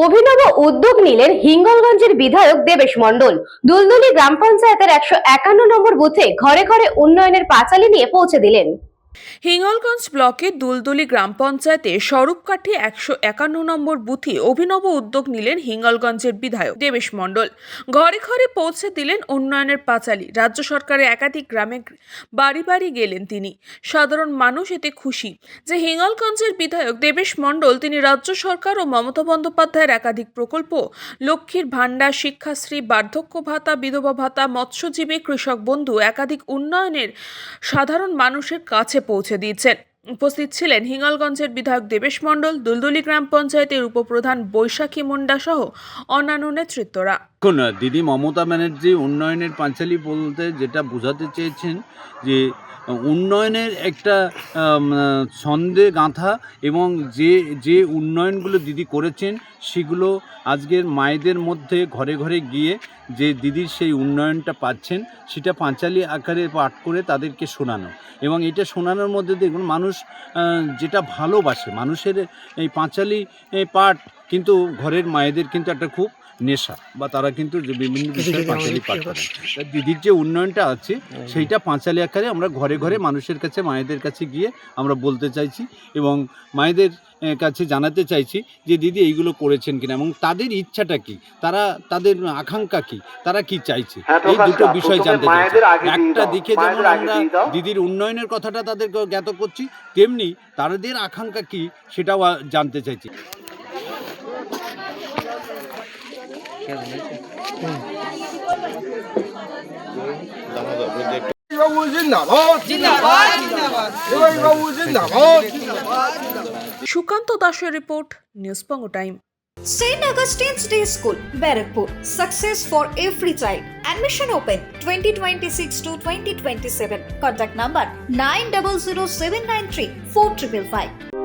অভিনব উদ্যোগ নিলেন হিঙ্গলগঞ্জের বিধায়ক দেবেশ মণ্ডল। দুলদুলি গ্রাম পঞ্চায়েতের 151 নম্বর বুথে ঘরে ঘরে উন্নয়নের পাঁচালী নিয়ে পৌঁছে দিলেন। হিঙ্গলগঞ্জ ব্লকের দুলদুলি গ্রাম পঞ্চায়েতে স্বরূপকাঠি 151 নম্বর বুথে অভিনব উদ্যোগ নিলেন হিঙ্গলগঞ্জের বিধায়ক দেবেশ মণ্ডল। ঘরে ঘরে পৌঁছে দিলেন উন্নয়নের পাঁচালী। রাজ্য সরকারের একাধিক গ্রামে বাড়ি বাড়ি গেলেন তিনি। সাধারণ মানুষ এতে খুশি যে হিঙ্গলগঞ্জের বিধায়ক দেবেশ মণ্ডল তিনি রাজ্য সরকার ও মমতা বন্দ্যোপাধ্যায়ের একাধিক প্রকল্প, লক্ষ্মীর ভাণ্ডার, শিক্ষাশ্রী, বার্ধক্য ভাতা, বিধবা ভাতা, মৎস্যজীবী, কৃষক বন্ধু একাধিক উন্নয়নের সাধারণ মানুষের কাছে পৌঁছে দিয়েছেন। উপস্থিত ছিলেন হিঙ্গলগঞ্জের বিধায়ক দেবেশ মণ্ডল, দুলদুলি গ্রাম পঞ্চায়েতের উপপ্রধান বৈশাখী মুন্ডা সহ অন্যান্য নেতৃত্বরা। দেখুন, দিদি মমতা ব্যানার্জি উন্নয়নের পাঁচালী বলতে যেটা বোঝাতে চেয়েছেন যে উন্নয়নের একটা ছন্দে গাঁথা এবং যে উন্নয়নগুলো দিদি করেছেন সেগুলো আজকের মায়েদের মধ্যে ঘরে ঘরে গিয়ে যে দিদির সেই উন্নয়নটা পাচ্ছেন সেটা পাঁচালী আকারে পাঠ করে তাদেরকে শোনানো, এবং এটা শোনানোর মধ্যে দেখুন মানুষ যেটা ভালোবাসে, মানুষের এই পাঁচালী পাঠ কিন্তু ঘরের মায়েদের কিন্তু একটা খুব নেশা, বা তারা কিন্তু যে বিভিন্ন বিষয়ে পাঁচালী পাঠ করেন। দিদির যে উন্নয়নটা আছে সেইটা পাঁচালী আকারে আমরা ঘরে ঘরে মানুষের কাছে, মায়েদের কাছে গিয়ে আমরা বলতে চাইছি এবং মায়েদের কাছে জানাতে চাইছি যে দিদি এইগুলো করেছেন কিনা এবং তাদের ইচ্ছাটা কি, তারা তাদের আকাঙ্ক্ষা কি, তারা কি চাইছে, এই দুটো বিষয় জানতে চাইছি। একটা দিকে যেমন আমরা দিদির উন্নয়নের কথাটা তাদেরকে জ্ঞাত করছি, তেমনি তাদের আকাঙ্ক্ষা কি সেটাও জানতে চাইছি। সুকান্ত দাসের রিপোর্ট, নিউজ পঙ্গো time. St. Augustine's Day School, Barrackpur. Success for every child. Admission open 2026 to 2027. Contact number 900793 4555.